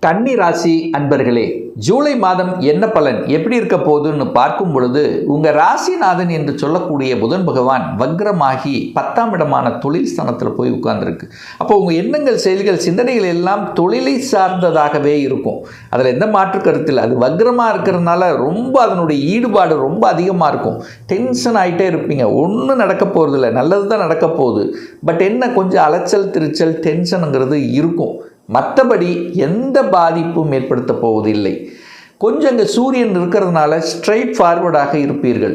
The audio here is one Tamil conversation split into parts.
கன்னி ராசி அன்பர்களே, ஜூலை மாதம் என்ன பலன் எப்படி இருக்க போகுதுன்னு பார்க்கும் பொழுது உங்கள் ராசிநாதன் என்று சொல்லக்கூடிய புதன் பகவான் வக்ரமாகி 10ஆம் இடமான தொழில் ஸ்தானத்தில் போய் உட்கார்ந்துருக்கு. அப்போ உங்கள் எண்ணங்கள், செயல்கள், சிந்தனைகள் எல்லாம் தொழிலை சார்ந்ததாகவே இருக்கும். அதில் எந்த மாற்று கருத்து இல்லை. அது வக்ரமாக இருக்கிறதுனால ரொம்ப அதனுடைய ஈடுபாடு ரொம்ப அதிகமாக இருக்கும். டென்ஷன் ஆகிட்டே இருப்பீங்க. ஒன்றும் நடக்க போகிறதில்ல, நல்லது தான் நடக்க போகுது. பட் என்ன, கொஞ்சம் அலைச்சல் திருச்சல் டென்ஷனுங்கிறது இருக்கும். மற்றபடி எந்த பாதிப்பும் ஏற்படுத்த போவதில்லை. கொஞ்சம் அங்கே சூரியன் இருக்கிறதுனால ஸ்ட்ரைட் ஃபார்வர்டாக இருப்பீர்கள்.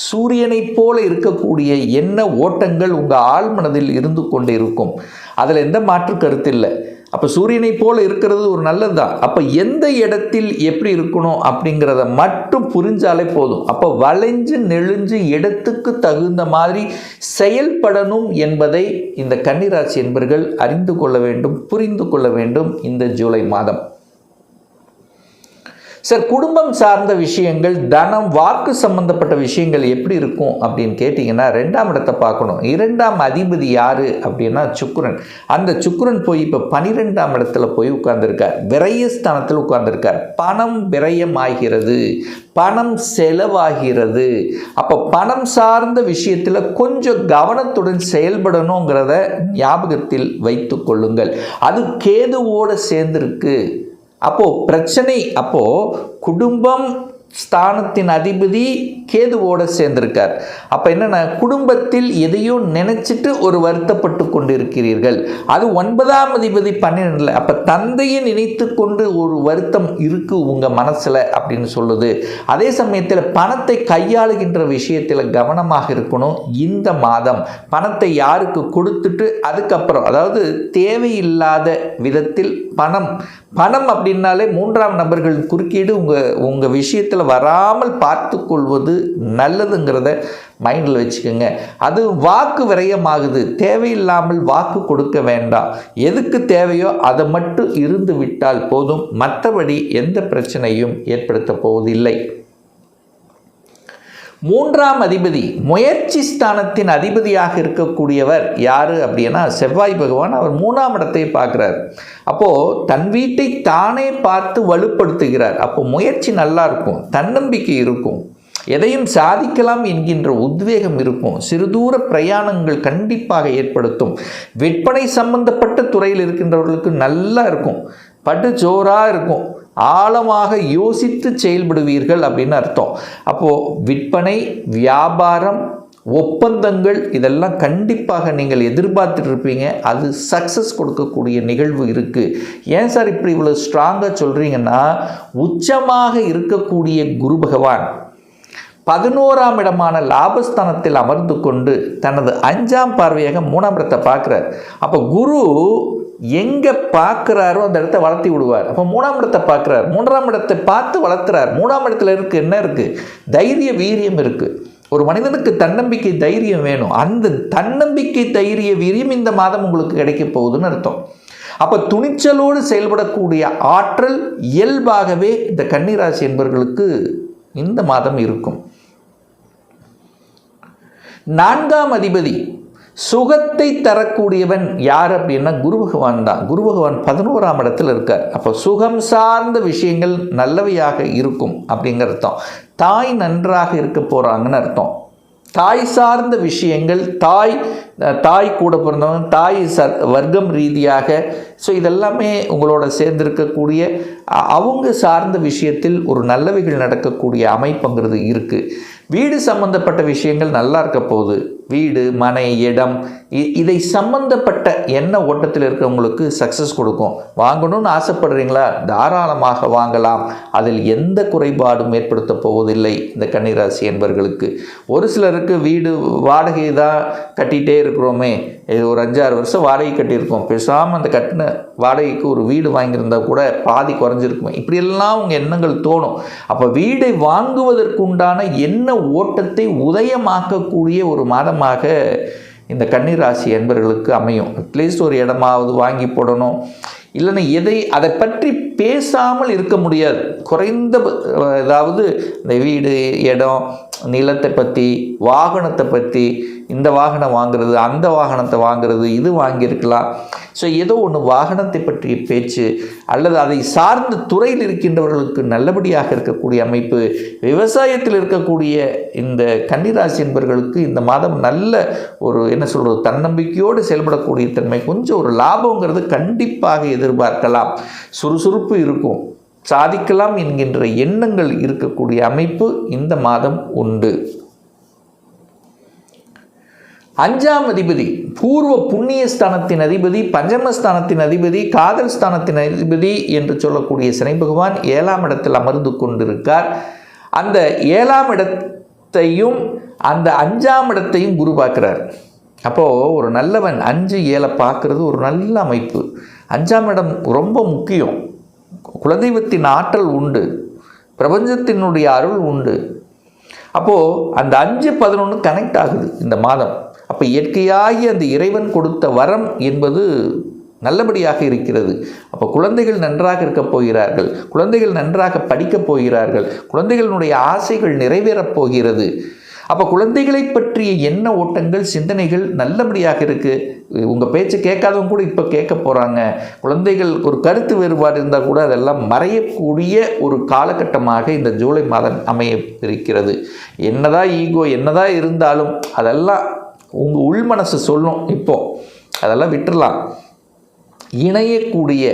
சூரியனைப் போல இருக்கக்கூடிய எண்ண ஓட்டங்கள் உங்கள் ஆழ்மனதில் இருந்து கொண்டு இருக்கும். அதில் எந்த மாற்று கருத்து இல்லை. அப்போ சூரியனை போல இருக்கிறது ஒரு நல்லது தான். அப்போ எந்த இடத்தில் எப்படி இருக்கணும் அப்படிங்கிறத மட்டும் புரிஞ்சாலே போதும். அப்போ வளைஞ்சு நெளிஞ்சு இடத்துக்கு தகுந்த மாதிரி செயல்படணும் என்பதை இந்த கன்னிராசி என்பர்கள் அறிந்து கொள்ள வேண்டும், புரிந்து கொள்ள வேண்டும். இந்த ஜூலை மாதம் சார், குடும்பம் சார்ந்த விஷயங்கள், தனம், வாக்கு சம்பந்தப்பட்ட விஷயங்கள் எப்படி இருக்கும் அப்படின்னு கேட்டிங்கன்னா 2ஆம் இடத்தை பார்க்கணும். 2ஆம் அதிபதி யார் அப்படின்னா சுக்கிரன். அந்த சுக்கிரன் போய் இப்போ 12ஆம் இடத்துல போய் உட்கார்ந்துருக்கார். விரயஸ்தானத்தில் உட்கார்ந்துருக்கார். பணம் விரயமாகிறது, பணம் செலவாகிறது. அப்போ பணம் சார்ந்த விஷயத்தில் கொஞ்சம் கவனத்துடன் செயல்படணுங்கிறத ஞாபகத்தில் வைத்து கொள்ளுங்கள். அது கேதுவோடு சேர்ந்திருக்கு. அப்போது பிரச்சனை, அப்போது குடும்பம் ஸ்தானத்தின் அதிபதி கேதுவோடு சேர்ந்திருக்கார். அப்போ என்னென்னா, குடும்பத்தில் எதையோ நினச்சிட்டு ஒரு வருத்தப்பட்டு கொண்டு இருக்கிறீர்கள். அது 9ஆம் அதிபதி 12. அப்போ தந்தையை நினைத்து கொண்டு ஒரு வருத்தம் இருக்குது உங்கள் மனசில் அப்படின்னு சொல்லுது. அதே சமயத்தில் பணத்தை கையாளுகின்ற விஷயத்தில் கவனமாக இருக்கணும். இந்த மாதம் பணத்தை யாருக்கு கொடுத்துட்டு அதுக்கப்புறம், அதாவது தேவையில்லாத விதத்தில் பணம் அப்படின்னாலே 3ஆம் நபர்கள் குறுக்கீடு உங்கள் விஷயத்தில் வராமல் பார்த்து கொள்வது நல்லதுங்கிறத மைண்டில் வச்சுக்கோங்க. அது வாக்கு விரயமாகுது. தேவையில்லாமல் வாக்கு கொடுக்க வேண்டாம். எதுக்கு தேவையோ அதை மட்டும் இருந்து விட்டால் போதும். மற்றபடி எந்த பிரச்சனையும் ஏற்படுத்த போவதில்லை. 3ஆம் அதிபதி முயற்சி ஸ்தானத்தின் அதிபதியாக இருக்கக்கூடியவர் யார் அப்படின்னா செவ்வாய் பகவான். அவர் 3ஆம் இடத்தை பார்க்குறார். அப்போது தன் வீட்டை தானே பார்த்து வலுப்படுத்துகிறார். அப்போ முயற்சி நல்லா இருக்கும், தன்னம்பிக்கை இருக்கும், எதையும் சாதிக்கலாம் என்கின்ற உத்வேகம் இருக்கும். சிறுதூர பிரயாணங்கள் கண்டிப்பாக ஏற்படுத்தும். விற்பனை சம்பந்தப்பட்ட துறையில் இருக்கின்றவர்களுக்கு நல்லா இருக்கும், படு ஜோராக இருக்கும். ஆழமாக யோசித்து செயல்படுவீர்கள் அப்படின்னு அர்த்தம். அப்போது விற்பனை, வியாபாரம், ஒப்பந்தங்கள் இதெல்லாம் கண்டிப்பாக நீங்கள் எதிர்பார்த்துட்டு இருப்பீங்க. அது சக்ஸஸ் கொடுக்கக்கூடிய நிகழ்வு இருக்குது. ஏன் சார் இப்படி இவ்வளோ ஸ்ட்ராங்காக சொல்கிறீங்கன்னா, உச்சமாக இருக்கக்கூடிய குரு பகவான் 11ஆம் இடமான லாபஸ்தானத்தில் அமர்ந்து கொண்டு தனது 5ஆம் பார்வையாக 3ஆம் இடத்தை பார்க்குறார். அப்போ குரு எங்கே பார்க்குறாரோ அந்த இடத்த வளர்த்தி விடுவார். அப்போ 3ஆம் இடத்தை பார்க்குறார். 3ஆம் இடத்தை பார்த்து வளர்த்துறார். 3ஆம் இடத்துல என்ன இருக்குது? தைரிய வீரியம் இருக்குது. ஒரு மனிதனுக்கு தன்னம்பிக்கை தைரியம் வேணும். அந்த தன்னம்பிக்கை தைரிய வீரியம் இந்த மாதம் உங்களுக்கு கிடைக்க போகுதுன்னு அர்த்தம். அப்போ துணிச்சலோடு செயல்படக்கூடிய ஆற்றல் இயல்பாகவே இந்த கன்னிராசி என்பவர்களுக்கு இந்த மாதம் இருக்கும். 4ஆம் அதிபதி சுகத்தை தரக்கூடியவன் யார் அப்படின்னா குரு பகவான் தான். குரு பகவான் 11ஆம் இடத்துல இருக்கார். அப்போ சுகம் சார்ந்த விஷயங்கள் நல்லவையாக இருக்கும் அப்படிங்கிற அர்த்தம். தாய் நன்றாக இருக்க போகிறாங்கன்னு அர்த்தம். தாய் சார்ந்த விஷயங்கள், தாய் கூட பிறந்தவங்க, தாய் வர்க்கம் ரீதியாக, ஸோ இதெல்லாமே உங்களோட சேர்ந்திருக்கக்கூடிய அவங்க சார்ந்த விஷயத்தில் ஒரு நல்லவைகள் நடக்கக்கூடிய அமைப்புங்கிறது இருக்குது. வீடு சம்பந்தப்பட்ட விஷயங்கள் நல்லா இருக்க போகுது. வீடு, மனை, இடம், இதை சம்பந்தப்பட்ட எண்ண ஓட்டத்தில் இருக்கிறவங்களுக்கு சக்ஸஸ் கொடுக்கும். வாங்கணும்னு ஆசைப்படுறீங்களா? தாராளமாக வாங்கலாம். அதில் எந்த குறைபாடும் ஏற்படுத்த போவதில்லை இந்த கன்னிராசி என்பவர்களுக்கு. ஒரு சிலருக்கு வீடு வாடகை தான் கட்டிகிட்டே இருக்கிறோமே, இது ஒரு 5-6 வருஷம் வாடகை கட்டியிருக்கோம், பேசாமல் அந்த கட்டின வாடகைக்கு ஒரு வீடு வாங்கியிருந்தால் கூட பாதி குறைஞ்சிருக்குமே, இப்படியெல்லாம் உங்கள் எண்ணங்கள் தோணும். அப்போ வீடை வாங்குவதற்குண்டான எண்ண ஓட்டத்தை உதயமாக்கக்கூடிய ஒரு மாதமாக இந்த கன்னிராசி என்பவர்களுக்கு அமையும். அட்லீஸ்ட் ஒரு இடமாவது வாங்கி போடணும். இல்லைன்னா அதை பற்றி பேசாமல் இருக்க முடியாது. குறைந்த ஏதாவது இந்த வீடு, இடம், நிலத்தை பற்றி, வாகனத்தை பற்றி இந்த வாகனம் வாங்குறது, அந்த வாகனத்தை வாங்குறது, இது வாங்கியிருக்கலாம். ஸோ ஏதோ ஒன்று வாகனத்தை பற்றிய பேச்சு அல்லது அதை சார்ந்த துறையில் இருக்கின்றவர்களுக்கு நல்லபடியாக இருக்கக்கூடிய அமைப்பு. விவசாயத்தில் இருக்கக்கூடிய இந்த கன்னிராசி என்பவர்களுக்கு இந்த மாதம் நல்ல ஒரு என்ன சொல்கிறது, தன்னம்பிக்கையோடு செயல்படக்கூடிய தன்மை, கொஞ்சம் ஒரு லாபங்கிறது கண்டிப்பாக எதிர்பார்க்கலாம். சுறுசுறுப்பு இருக்கும், சாதிக்கலாம் என்கின்ற எண்ணங்கள் இருக்கக்கூடிய அமைப்பு இந்த மாதம் உண்டு. 5ஆம் அதிபதி பூர்வ புண்ணிய ஸ்தானத்தின் அதிபதி, பஞ்சமஸ்தானத்தின் அதிபதி, காதல் ஸ்தானத்தின் அதிபதி என்று சொல்லக்கூடிய சனி பகவான் 7ஆம் இடத்தில் அமர்ந்து கொண்டிருக்கார். அந்த 7ஆம் இடத்தையும் அந்த 5ஆம் இடத்தையும் குரு பார்க்கிறார். அப்போது ஒரு நல்லவன் 5 7 பார்க்கறது ஒரு நல்ல அமைப்பு. 5ஆம் இடம் ரொம்ப முக்கியம். குலதெய்வத்தின் ஆற்றல் உண்டு, பிரபஞ்சத்தினுடைய அருள் உண்டு. அப்போது அந்த 5 11 கனெக்ட் ஆகுது இந்த மாதம். அப்போ இயற்கையாகி அந்த இறைவன் கொடுத்த வரம் என்பது நல்லபடியாக இருக்கிறது. அப்போ குழந்தைகள் நன்றாக இருக்கப் போகிறார்கள், குழந்தைகள் நன்றாக படிக்கப் போகிறார்கள், குழந்தைகளுடைய ஆசைகள் நிறைவேறப் போகிறது. அப்போ குழந்தைகளை பற்றிய எண்ண ஓட்டங்கள், சிந்தனைகள் நல்லபடியாக இருக்குது. உங்கள் பேச்சு கேட்காதவங்க கூட இப்போ கேட்க போகிறாங்க. குழந்தைகள் ஒரு கருத்து வேறுபாடு இருந்தால் கூட அதெல்லாம் மறையக்கூடிய ஒரு காலகட்டமாக இந்த ஜூலை மாதம் அமைய இருக்கிறது. என்னதான் ஈகோ என்னதான் இருந்தாலும் அதெல்லாம் உங்கள் உள் மனசு சொல்லும். இப்போது அதெல்லாம் விட்டுடலாம். இணையக்கூடிய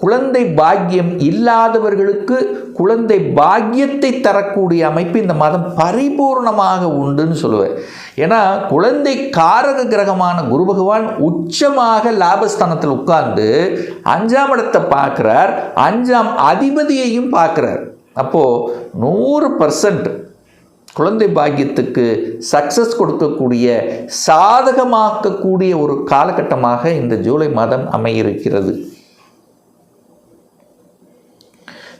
குழந்தை பாக்கியம் இல்லாதவர்களுக்கு குழந்தை பாக்கியத்தை தரக்கூடிய அமைப்பு இந்த மாதம் பரிபூர்ணமாக உண்டுன்னு சொல்லுவேன். ஏன்னா குழந்தை காரக கிரகமான குரு பகவான் உச்சமாக லாபஸ்தானத்தில் உட்கார்ந்து 5ஆம் இடத்தை பார்க்குறார், 5ஆம் அதிபதியையும் பார்க்குறார். அப்போது 100% குழந்தை பாக்கியத்துக்கு சக்ஸஸ் கொடுக்கக்கூடிய, சாதகமாக்கக்கூடிய ஒரு காலகட்டமாக இந்த ஜூலை மாதம் அமையிருக்கிறது.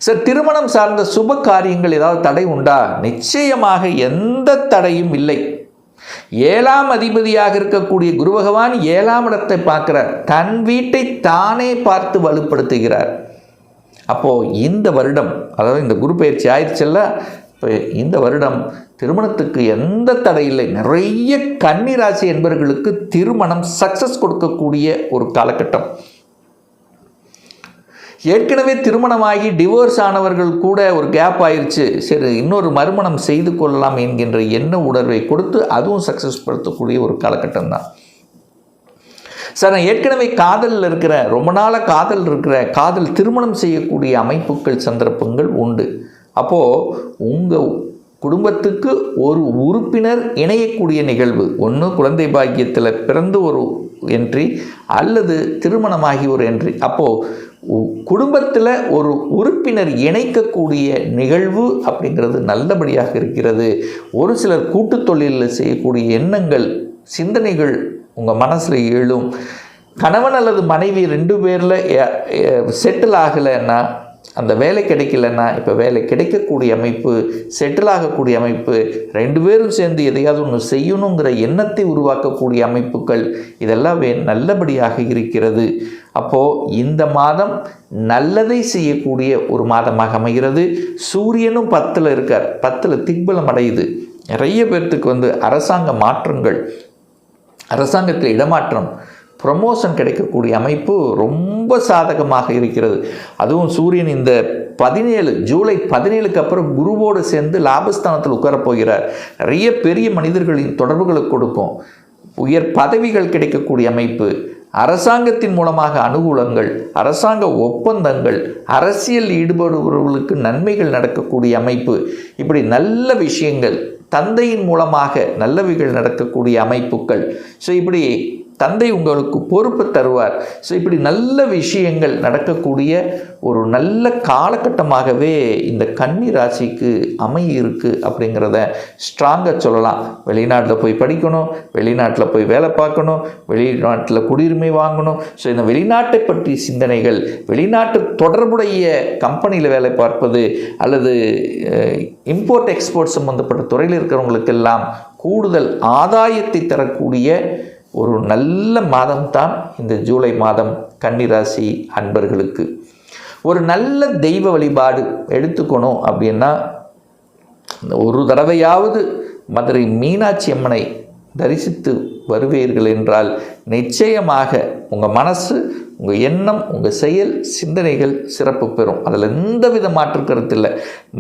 சார், திருமணம் சார்ந்த சுப காரியங்கள் ஏதாவது தடை உண்டா? நிச்சயமாக எந்த தடையும் இல்லை. 7ஆம் அதிபதியாக இருக்கக்கூடிய குரு பகவான் 7ஆம் இடத்தை பார்க்கிறார், தன் வீட்டை தானே பார்த்து வலுப்படுத்துகிறார். அப்போது இந்த வருடம், அதாவது இந்த குரு பயிற்சி ஆயிடுச்சல்ல, இப்போ இந்த வருடம் திருமணத்துக்கு எந்த தடை இல்லை. நிறைய கன்னிராசி என்பவர்களுக்கு திருமணம் சக்ஸஸ் கொடுக்கக்கூடிய ஒரு காலகட்டம். ஏற்கனவே திருமணமாகி டிவோர்ஸ் ஆனவர்கள் கூட ஒரு கேப் ஆயிடுச்சு, சரி இன்னொரு மறுமணம் செய்து கொள்ளலாம் என்கின்ற எண்ண உணர்வை கொடுத்து அதுவும் சக்ஸஸ் படுத்தக்கூடிய ஒரு காலகட்டம் தான். சார், நான் ஏற்கனவே காதலில் இருக்கிற, ரொம்ப நாளாக காதல் இருக்கிற, காதல் திருமணம் செய்யக்கூடிய அமைப்புகள் சந்தர்ப்பங்கள் உண்டு. அப்போது உங்கள் குடும்பத்துக்கு ஒரு உறுப்பினர் இணையக்கூடிய நிகழ்வு, ஒன்று குழந்தை பாக்கியத்தில் பிறந்து ஒரு என்ட்ரி அல்லது திருமணமாகி ஒரு என்ட்ரி. அப்போது குடும்பத்தில் ஒரு உறுப்பினர் இணைக்கக்கூடிய நிகழ்வு அப்படிங்கிறது நல்லபடியாக இருக்கிறது. ஒரு சிலர் கூட்டு தொழிலில் செய்யக்கூடிய எண்ணங்கள், சிந்தனைகள் உங்கள் மனசில் எழும். கணவன் அல்லது மனைவி 2 பேரில் செட்டில் ஆகலைன்னா, அந்த வேலை கிடைக்கலன்னா இப்போ வேலை கிடைக்கக்கூடிய அமைப்பு, செட்டில் ஆகக்கூடிய அமைப்பு, 2 பேரும் சேர்ந்து எதையாவது ஒன்று செய்யணுங்கிற எண்ணத்தை உருவாக்கக்கூடிய அமைப்புகள் இதெல்லாம் நல்லபடியாக இருக்கிறது. அப்போது இந்த மாதம் நல்லதை செய்யக்கூடிய ஒரு மாதமாக அமைகிறது. சூரியனும் 10ல் இருக்கார், 10ல் திக்பலம் அடையுது. நிறைய பேர்த்துக்கு அரசாங்க மாற்றங்கள், அரசாங்கத்தில் இடமாற்றம், ப்ரமோஷன் கிடைக்கக்கூடிய அமைப்பு ரொம்ப சாதகமாக இருக்கிறது. அதுவும் சூரியன் இந்த 17 ஜூலை 17க்கு அப்புறம் குருவோடு சேர்ந்து லாபஸ்தானத்தில் உட்காரப்போகிறார். நிறைய பெரிய மனிதர்களின் தொடர்புகளை கொடுக்கும். உயர் பதவிகள் கிடைக்கக்கூடிய அமைப்பு, அரசாங்கத்தின் மூலமாக அனுகூலங்கள், அரசாங்க ஒப்பந்தங்கள், அரசியல் ஈடுபடுபவர்களுக்கு நன்மைகள் நடக்கக்கூடிய அமைப்பு, இப்படி நல்ல விஷயங்கள், தந்தையின் மூலமாக நல்லவைகள் நடக்கக்கூடிய அமைப்புகள். ஸோ இப்படி தந்தை உங்களுக்கு பொறுப்பு தருவார். ஸோ இப்படி நல்ல விஷயங்கள் நடக்கக்கூடிய ஒரு நல்ல காலகட்டமாகவே இந்த கன்னி ராசிக்கு அமையிருக்கு அப்படிங்கிறத ஸ்ட்ராங்காக சொல்லலாம். வெளிநாட்டில் போய் படிக்கணும், வெளிநாட்டில் போய் வேலை பார்க்கணும், வெளிநாட்டில் குடியுரிமை வாங்கணும். ஸோ இந்த வெளிநாட்டை பற்றி சிந்தனைகள், வெளிநாட்டு தொடர்புடைய கம்பெனியில் வேலை பார்ப்பது அல்லது இம்போர்ட் எக்ஸ்போர்ட் சம்பந்தப்பட்ட துறையில் இருக்கிறவங்களுக்கெல்லாம் கூடுதல் ஆதாயத்தை தரக்கூடிய ஒரு நல்ல மாதம்தான் இந்த ஜூலை மாதம் கன்னிராசி அன்பர்களுக்கு. ஒரு நல்ல தெய்வ வழிபாடு எடுத்துக்கணும் அப்படின்னா, ஒரு தடவையாவது மதுரை மீனாட்சி அம்மனை தரிசித்து வருவீர்கள் என்றால் நிச்சயமாக உங்கள் மனசு, உங்கள் எண்ணம், உங்கள் செயல், சிந்தனைகள் சிறப்பு பெறும். அதில் எந்தவித மாற்று கருத்து இல்லை.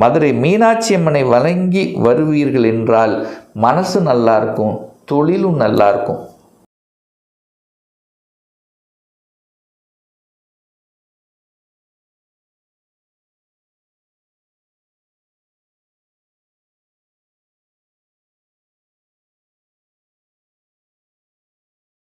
மதுரை மீனாட்சி அம்மனை வணங்கி வருவீர்கள் என்றால் மனசு நல்லா இருக்கும், தொழிலும் நல்லா இருக்கும்.